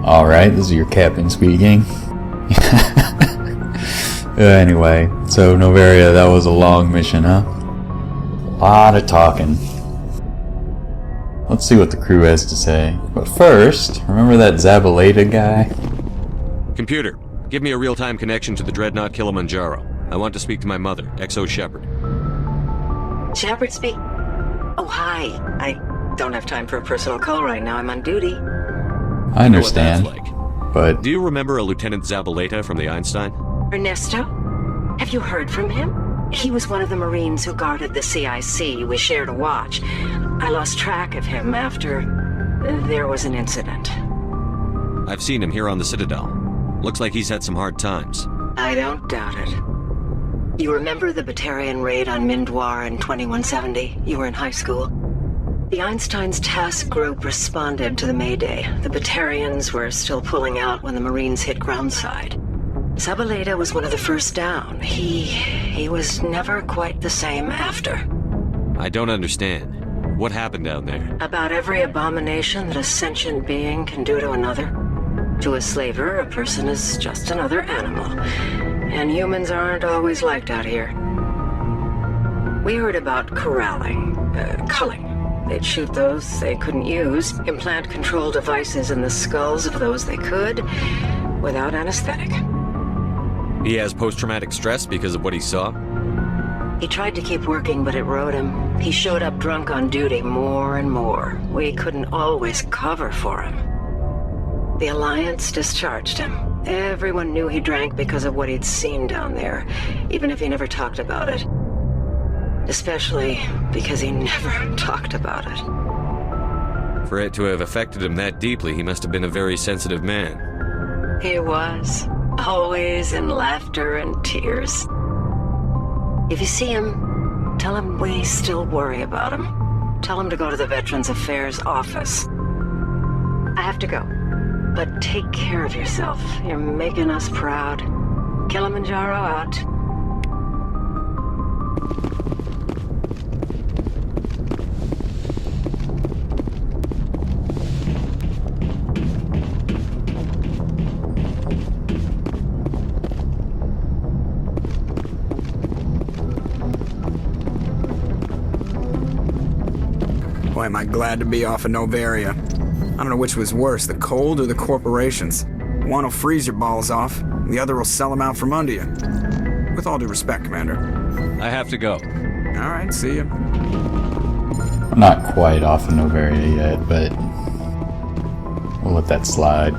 Alright, this is your captain speaking. Anyway, so Noveria, that was a long mission, huh? A lot of talking. Let's see what the crew has to say. But first, remember that Zabaleta guy? Computer, give me a real-time connection to the Dreadnought Kilimanjaro. I want to speak to my mother, XO Shepard. Shepard speak? Oh, hi. I don't have time for a personal call right now. I'm on duty. I understand, I know what that's like. But... Do you remember a Lieutenant Zabaleta from the Einstein? Ernesto? Have you heard from him? He was one of the Marines who guarded the CIC. We shared a watch. I lost track of him after there was an incident. I've seen him here on the Citadel. Looks like he's had some hard times. I don't doubt it. You remember the Batarian raid on Mindwar in 2170? You were in high school. The Einstein's task group responded to the Mayday. The Batarians were still pulling out when the Marines hit groundside. Zabaleta was one of the first down. He was never quite the same after. I don't understand. What happened down there? About every abomination that a sentient being can do to another. To a slaver, a person is just another animal. And humans aren't always liked out here. We heard about corralling, culling. They'd shoot those they couldn't use, implant control devices in the skulls of those they could, without anesthetic. He has post-traumatic stress because of what he saw? He tried to keep working, but it rode him. He showed up drunk on duty more and more. We couldn't always cover for him. The Alliance discharged him. Everyone knew he drank because of what he'd seen down there, even if he never talked about it. Especially because he never talked about it. For it to have affected him that deeply, he must have been a very sensitive man. He was. Always in laughter and tears. If you see him, tell him we still worry about him. Tell him to go to the Veterans Affairs office. I have to go. But take care of yourself. You're making us proud. Kilimanjaro out. Boy, am I glad to be off of Noveria. I don't know which was worse, the cold or the corporations. One will freeze your balls off, the other will sell them out from under you. With all due respect, Commander. I have to go. Alright, see ya. I'm not quite off of Noveria yet, but we'll let that slide.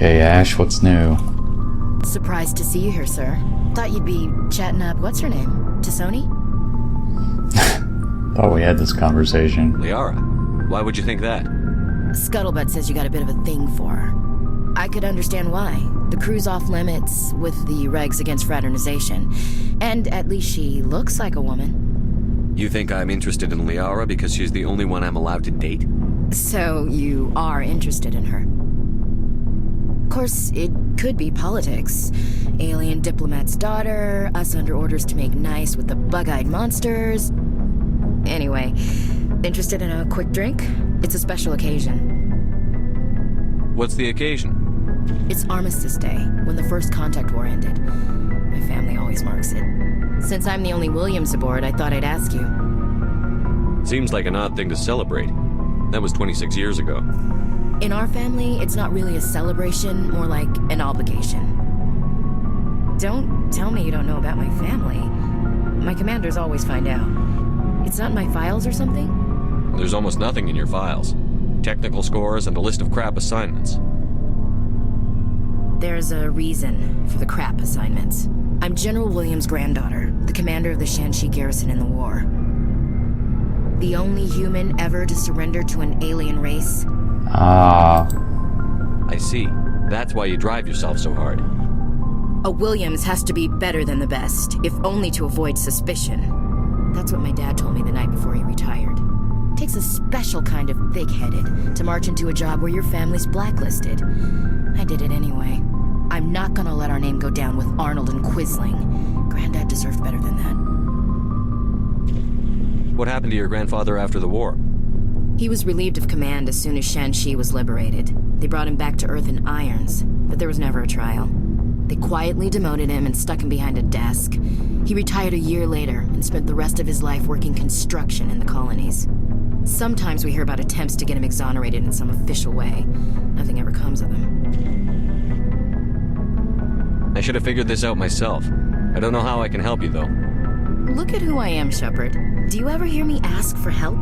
Okay, Ash, what's new? Surprised to see you here, sir. Thought you'd be chatting up, what's her name? Tassoni? Thought we had this conversation. Liara, why would you think that? Scuttlebutt says you got a bit of a thing for her. I could understand why. The crew's off limits with the regs against fraternization. And at least she looks like a woman. You think I'm interested in Liara because she's the only one I'm allowed to date? So you are interested in her? Of course, it could be politics. Alien diplomat's daughter, us under orders to make nice with the bug-eyed monsters. Anyway, interested in a quick drink? It's a special occasion. What's the occasion? It's Armistice Day, when the first contact war ended. My family always marks it. Since I'm the only Williams aboard, I thought I'd ask you. Seems like an odd thing to celebrate. That was 26 years ago. In our family, it's not really a celebration, more like an obligation. Don't tell me you don't know about my family. My commanders always find out. It's not in my files or something? There's almost nothing in your files. Technical scores and a list of crap assignments. There's a reason for the crap assignments. I'm General Williams' granddaughter, the commander of the Shanxi garrison in the war. The only human ever to surrender to an alien race. Ah, I see. That's why you drive yourself so hard. A Williams has to be better than the best, if only to avoid suspicion. That's what my dad told me the night before he retired. Takes a special kind of thick-headed to march into a job where your family's blacklisted. I did it anyway. I'm not gonna let our name go down with Arnold and Quisling. Granddad deserved better than that. What happened to your grandfather after the war? He was relieved of command as soon as Shanxi was liberated. They brought him back to Earth in irons, but there was never a trial. They quietly demoted him and stuck him behind a desk. He retired a year later and spent the rest of his life working construction in the colonies. Sometimes we hear about attempts to get him exonerated in some official way. Nothing ever comes of them. I should have figured this out myself. I don't know how I can help you, though. Look at who I am, Shepard. Do you ever hear me ask for help?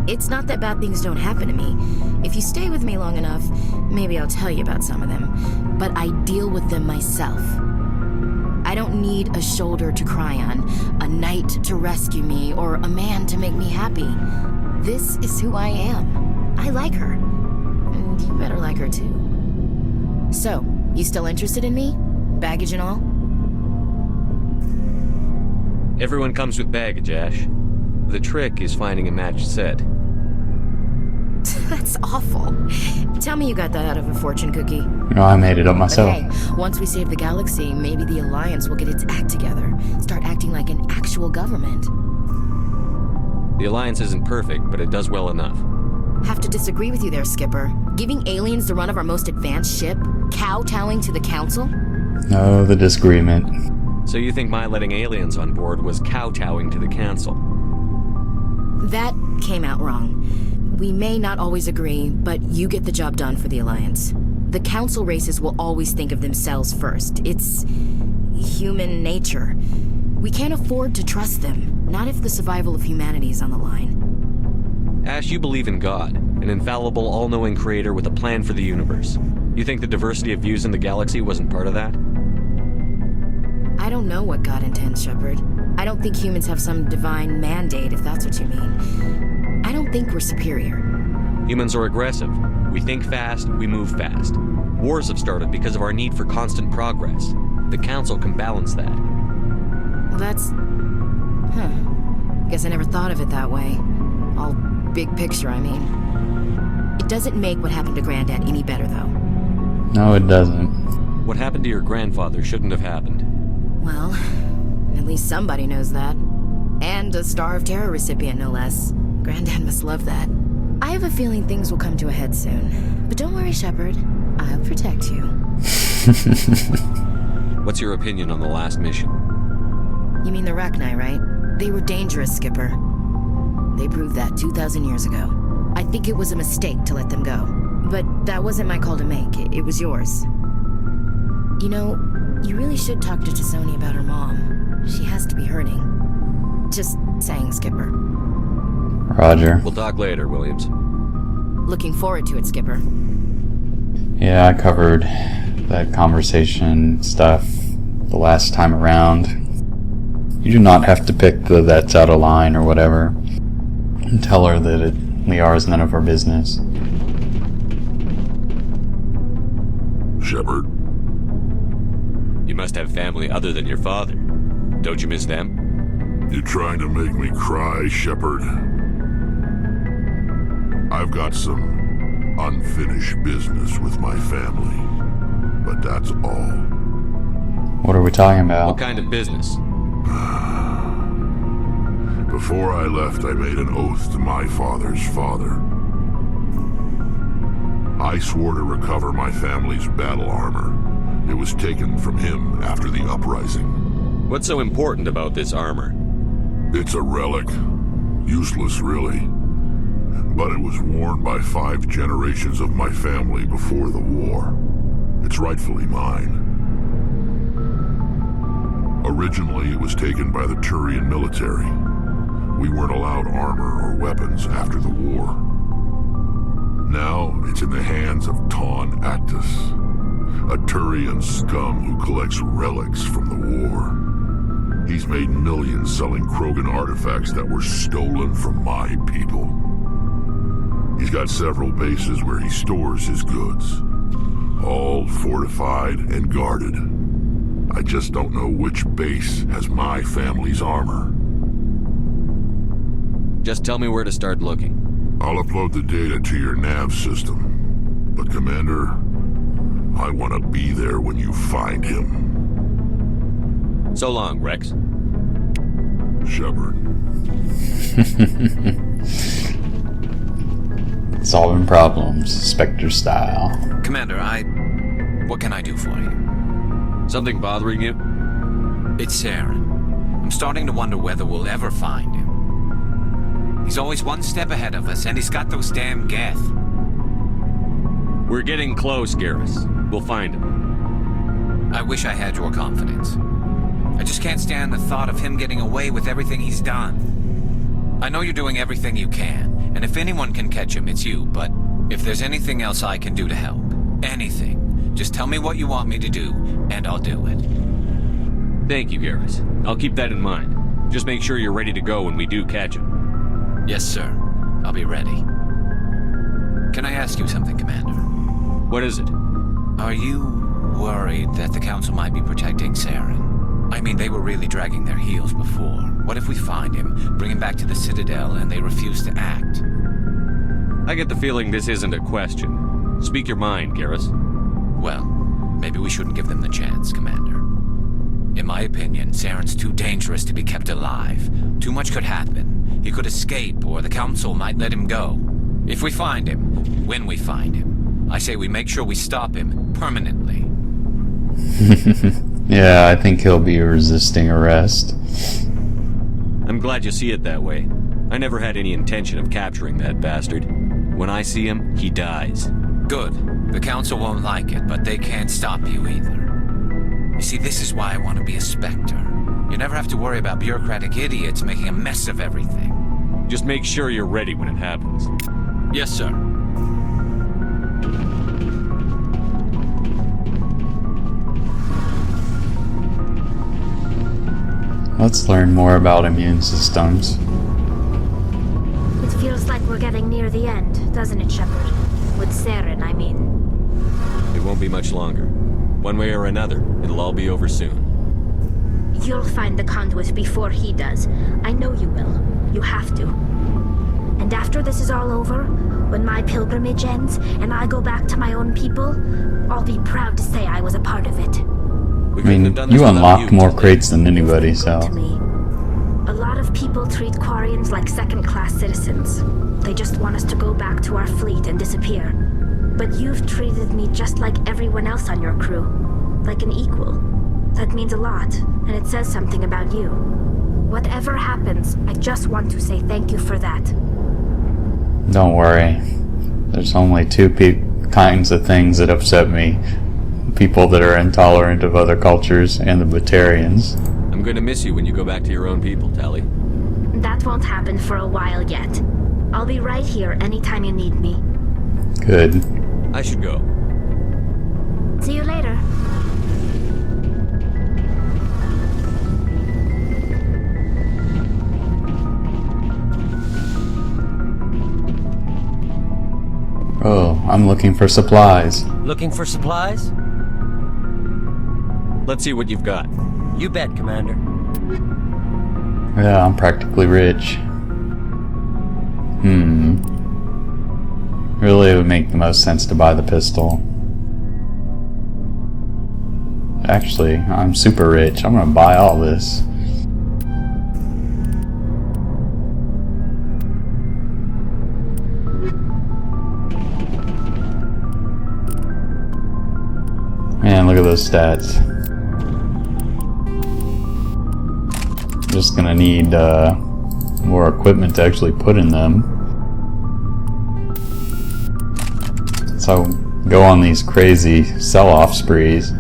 It's not that bad things don't happen to me. If you stay with me long enough, maybe I'll tell you about some of them. But I deal with them myself. I don't need a shoulder to cry on, a knight to rescue me, or a man to make me happy. This is who I am. I like her. And you better like her too. So, you still interested in me? Baggage and all? Everyone comes with baggage, Ash. The trick is finding a matched set. That's awful. Tell me you got that out of a fortune cookie. no, I made it up myself. Okay, once we save the galaxy, maybe the Alliance will get its act together. Start acting like an actual government. The Alliance isn't perfect, but it does well enough. Have to disagree with you there, Skipper. Giving aliens the run of our most advanced ship? Kowtowing to the Council? No, the disagreement. So you think my letting aliens on board was kowtowing to the Council? That came out wrong. We may not always agree, but you get the job done for the Alliance. The Council races will always think of themselves first. It's human nature. We can't afford to trust them, not if the survival of humanity is on the line. Ash, you believe in God, an infallible, all-knowing creator with a plan for the universe. You think the diversity of views in the galaxy wasn't part of that? I don't know what God intends, Shepard. I don't think humans have some divine mandate, if that's what you mean. I don't think we're superior. Humans are aggressive. We think fast, we move fast. Wars have started because of our need for constant progress. The Council can balance that. Well, that's... Guess I never thought of it that way. All big picture, I mean. It doesn't make what happened to Granddad any better, though. No, it doesn't. What happened to your grandfather shouldn't have happened. Well, at least somebody knows that. And a Star of Terror recipient, no less. Granddad must love that. I have a feeling things will come to a head soon. But don't worry, Shepard. I'll protect you. What's your opinion on the last mission? You mean the Rachni, right? They were dangerous, Skipper. They proved that 2,000 years ago. I think it was a mistake to let them go. But that wasn't my call to make. It was yours. You know, you really should talk to T'Soni about her mom. She has to be hurting. Just saying, Skipper. Roger. We'll talk later, Williams. Looking forward to it, Skipper. Yeah, I covered that conversation stuff the last time around. You do not have to pick the that's out of line or whatever. And tell her that Liara's none of her business. Shepard, You must have family other than your father. Don't you miss them? you trying to make me cry, Shepard? I've got some unfinished business with my family, but that's all. What are we talking about? What kind of business? Before I left, I made an oath to my father's father. I swore to recover my family's battle armor. It was taken from him after the uprising. What's so important about this armor? It's a relic. Useless, really. But it was worn by 5 generations of my family before the war. It's rightfully mine. Originally, it was taken by the Turian military. We weren't allowed armor or weapons after the war. Now, it's in the hands of Ton Actus, a Turian scum who collects relics from the war. He's made millions selling Krogan artifacts that were stolen from my people. He's got several bases where he stores his goods, all fortified and guarded. I just don't know which base has my family's armor. Just tell me where to start looking. I'll upload the data to your nav system. But Commander, I want to be there when you find him. So long, Rex. Shepard. Solving problems, Spectre style. Commander, what can I do for you? Something bothering you? It's Saren. I'm starting to wonder whether we'll ever find him. He's always one step ahead of us, and he's got those damn Geth. We're getting close, Garrus. We'll find him. I wish I had your confidence. I just can't stand the thought of him getting away with everything he's done. I know you're doing everything you can, and if anyone can catch him, it's you, but if there's anything else I can do to help, anything, just tell me what you want me to do, and I'll do it. Thank you, Garrus. I'll keep that in mind. Just make sure you're ready to go when we do catch him. Yes, sir. I'll be ready. Can I ask you something, Commander? What is it? Are you worried that the Council might be protecting Saren? I mean, they were really dragging their heels before. What if we find him, bring him back to the Citadel, and they refuse to act? I get the feeling this isn't a question. Speak your mind, Garrus. Well, maybe we shouldn't give them the chance, Commander. In my opinion, Saren's too dangerous to be kept alive. Too much could happen. He could escape, or the Council might let him go. If we find him, when we find him, I say we make sure we stop him permanently. Yeah, I think he'll be resisting arrest. I'm glad you see it that way. I never had any intention of capturing that bastard. When I see him, he dies. Good. The Council won't like it, but they can't stop you either. You see, this is why I want to be a Spectre. You never have to worry about bureaucratic idiots making a mess of everything. Just make sure you're ready when it happens. Yes, sir. Let's learn more about immune systems. It feels like we're getting near the end, doesn't it, Shepard? With Saren, I mean. It won't be much longer. One way or another, it'll all be over soon. You'll find the conduit before he does. I know you will. You have to. And after this is all over, when my pilgrimage ends and I go back to my own people, I'll be proud to say I was a part of it. We I mean, couldn't have done this you without unlock more today. crates than anybody, You've been so... good to me. A lot of people treat Quarians like second-class citizens. They just want us to go back to our fleet and disappear. But you've treated me just like everyone else on your crew. Like an equal. That means a lot, and it says something about you. Whatever happens, I just want to say thank you for that. Don't worry. There's only two kinds of things that upset me. People that are intolerant of other cultures and the Batarians. I'm gonna miss you when you go back to your own people, Tali. That won't happen for a while yet. I'll be right here anytime you need me. Good. I should go. See you later. Oh, I'm looking for supplies. Looking for supplies? Let's see what you've got. You bet, Commander. Yeah, I'm practically rich. Really, it would make the most sense to buy the pistol. Actually, I'm super rich. I'm gonna buy all this. Man, look at those stats. Just gonna need more equipment to actually put in them. So go on these crazy sell-off sprees.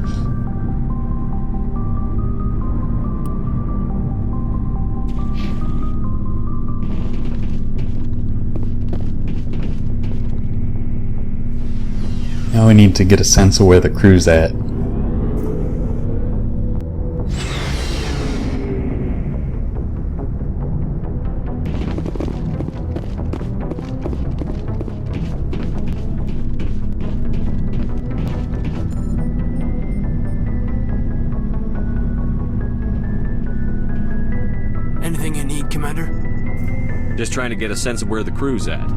Now we need to get a sense of where the crew's at. trying to get a sense of where the crew's at.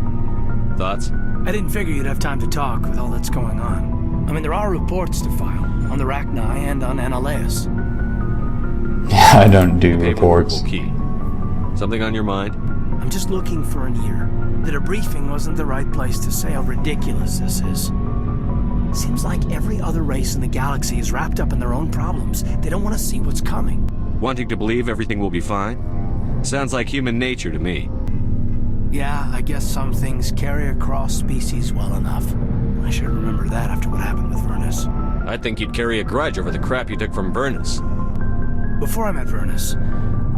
Thoughts? I didn't figure you'd have time to talk with all that's going on. I mean, there are reports to file on the Rachni and on Annaleus. Yeah, I don't do reports. Key. Something on your mind? I'm just looking for an ear. The debriefing wasn't the right place to say how ridiculous this is. Seems like every other race in the galaxy is wrapped up in their own problems. They don't want to see what's coming. Wanting to believe everything will be fine? Sounds like human nature to me. Yeah, I guess some things carry across species well enough. I should remember that after what happened with Vernus. I think you'd carry a grudge over the crap you took from Vernus. Before I met Vernus,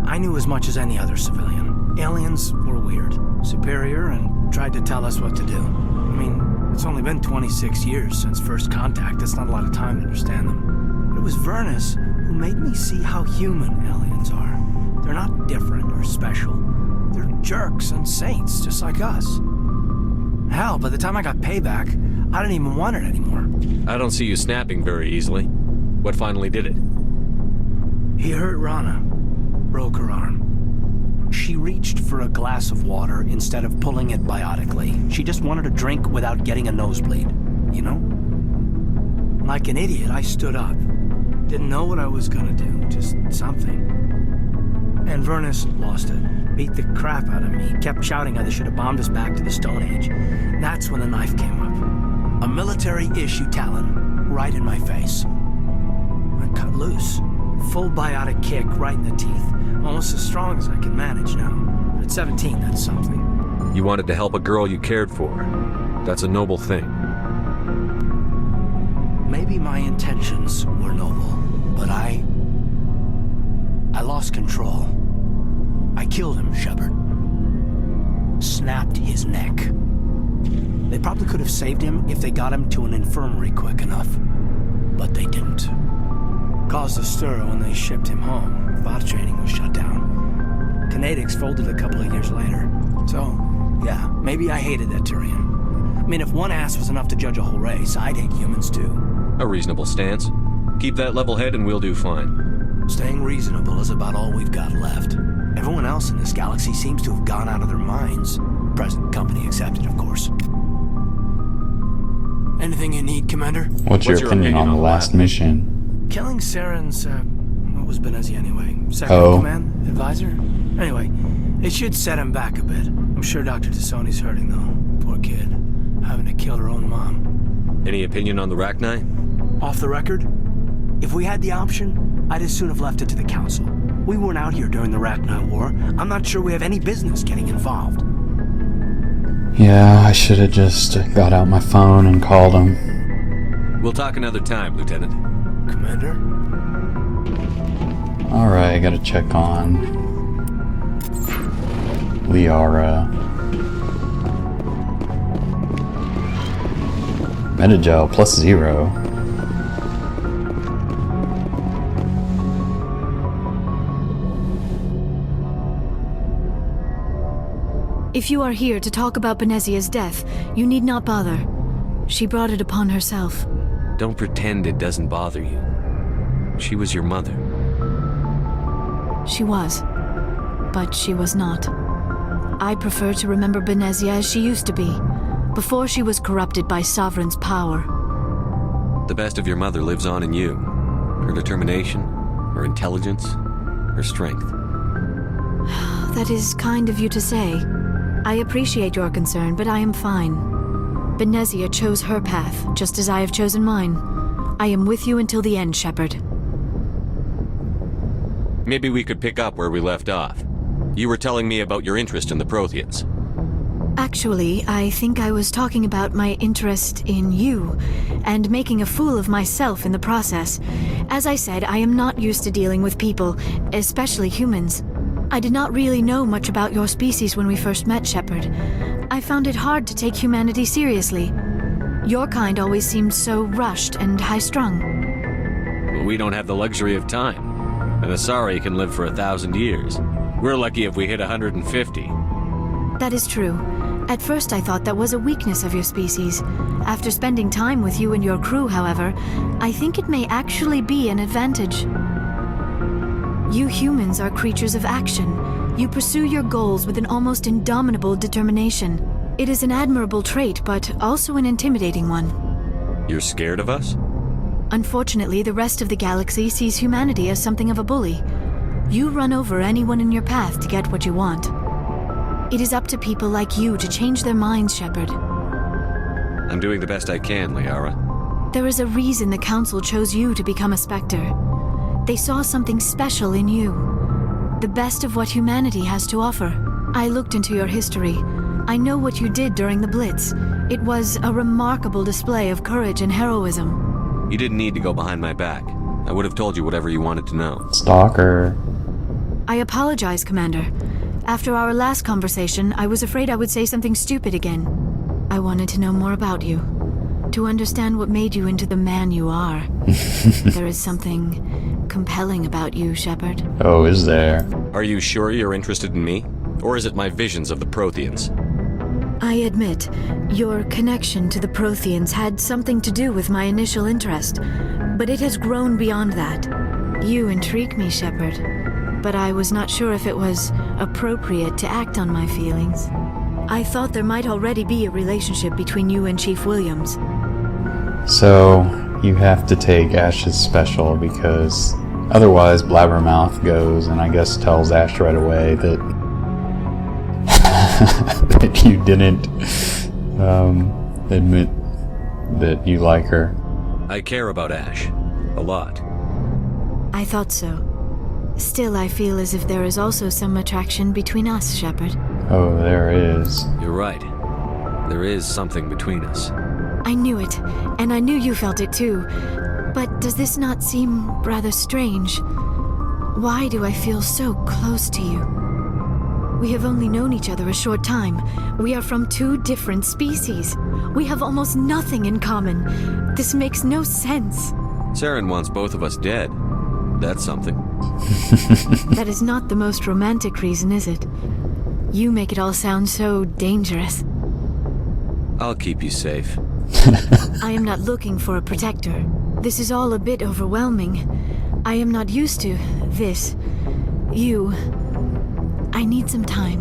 I knew as much as any other civilian. Aliens were weird, superior, and tried to tell us what to do. I mean, it's only been 26 years since first contact. That's not a lot of time to understand them. But it was Vernus who made me see how human aliens are. They're not different or special. They're jerks and saints, just like us. Hell, by the time I got payback, I didn't even want it anymore. I don't see you snapping very easily. What finally did it? He hurt Rana. Broke her arm. She reached for a glass of water instead of pulling it biotically. She just wanted a drink without getting a nosebleed, you know? Like an idiot, I stood up. Didn't know what I was gonna do, just something. And Vernus lost it. Beat the crap out of me. Kept shouting how they should have bombed us back to the Stone Age. That's when the knife came up. A military-issue talon right in my face. I cut loose. Full biotic kick right in the teeth. Almost as strong as I can manage now. But at 17, that's something. You wanted to help a girl you cared for. That's a noble thing. Maybe my intentions were noble, but I lost control. I killed him, Shepard. Snapped his neck. They probably could have saved him if they got him to an infirmary quick enough. But they didn't. Caused a stir when they shipped him home. Bot training was shut down. Kinetics folded a couple of years later. So, yeah, maybe I hated that Turian. I mean, if one ass was enough to judge a whole race, I'd hate humans too. A reasonable stance. Keep that level head and we'll do fine. Staying reasonable is about all we've got left. Everyone else in this galaxy seems to have gone out of their minds. Present company accepted, of course. Anything you need, Commander? What's your opinion on the last mission? Killing Saren's, what was Benezia anyway? Second command? Advisor? Anyway, it should set him back a bit. I'm sure Dr. Tassoni's hurting, though. Poor kid. Having to kill her own mom. Any opinion on the Rachni? Off the record? If we had the option, I'd as soon have left it to the Council. We weren't out here during the Rachni War. I'm not sure we have any business getting involved. Yeah, I should have just got out my phone and called him. We'll talk another time, Lieutenant. Commander? Alright, gotta check on Liara. Metagel +0. If you are here to talk about Benezia's death, you need not bother. She brought it upon herself. Don't pretend it doesn't bother you. She was your mother. She was. But she was not. I prefer to remember Benezia as she used to be, before she was corrupted by Sovereign's power. The best of your mother lives on in you. Her determination, her intelligence, her strength. That is kind of you to say. I appreciate your concern, but I am fine. Benezia chose her path, just as I have chosen mine. I am with you until the end, Shepard. Maybe we could pick up where we left off. You were telling me about your interest in the Protheans. Actually, I think I was talking about my interest in you, and making a fool of myself in the process. As I said, I am not used to dealing with people, especially humans. I did not really know much about your species when we first met, Shepard. I found it hard to take humanity seriously. Your kind always seemed so rushed and high-strung. Well, we don't have the luxury of time. An Asari can live for 1,000 years. We're lucky if we hit 150. That is true. At first I thought that was a weakness of your species. After spending time with you and your crew, however, I think it may actually be an advantage. You humans are creatures of action, You pursue your goals with an almost indomitable determination. It is an admirable trait, but also an intimidating one. You're scared of us? Unfortunately, the rest of the galaxy sees humanity as something of a bully. You run over anyone in your path to get what you want. It is up to people like you to change their minds, Shepard. I'm doing the best I can, Liara. There is a reason the Council chose you to become a Spectre. They saw something special in you. The best of what humanity has to offer. I looked into your history. I know what you did during the Blitz. It was a remarkable display of courage and heroism. You didn't need to go behind my back. I would have told you whatever you wanted to know. Stalker. I apologize, Commander. After our last conversation, I was afraid I would say something stupid again. I wanted to know more about you. To understand what made you into the man you are. There is something compelling about you, Shepard. Oh, is there? Are you sure you're interested in me? Or is it my visions of the Protheans? I admit, your connection to the Protheans had something to do with my initial interest, but it has grown beyond that. You intrigue me, Shepard, but I was not sure if it was appropriate to act on my feelings. I thought there might already be a relationship between you and Chief Williams. So, you have to take Ash's special because otherwise Blabbermouth goes and I guess tells Ash right away that that you didn't admit that you like her. I care about Ash. A lot. I thought so. Still, I feel as if there is also some attraction between us, Shepard. Oh, there is. You're right. There is something between us. I knew it, and I knew you felt it too. But does this not seem rather strange? Why do I feel so close to you? We have only known each other a short time. We are from two different species. We have almost nothing in common. This makes no sense. Saren wants both of us dead. That's something. That is not the most romantic reason, is it? You make it all sound so dangerous. I'll keep you safe. I am not looking for a protector. This is all a bit overwhelming. I am not used to this. You... I need some time.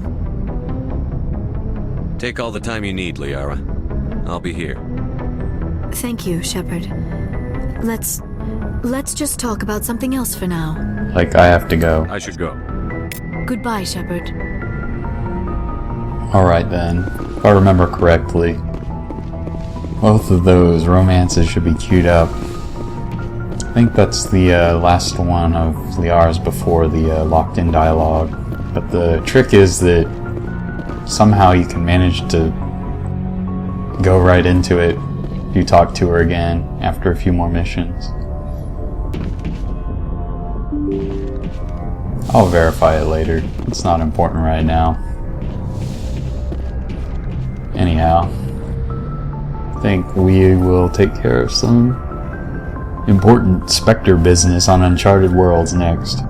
Take all the time you need, Liara. I'll be here. Thank you, Shepard. Let's just talk about something else for now. Like, I have to go. I should go. Goodbye, Shepard. Alright then. If I remember correctly, both of those romances should be queued up. I think that's the last one of Liara's before the locked-in dialogue. But the trick is that somehow you can manage to go right into it if you talk to her again after a few more missions. I'll verify it later. It's not important right now. Anyhow, I think we will take care of some important Spectre business on Uncharted Worlds next.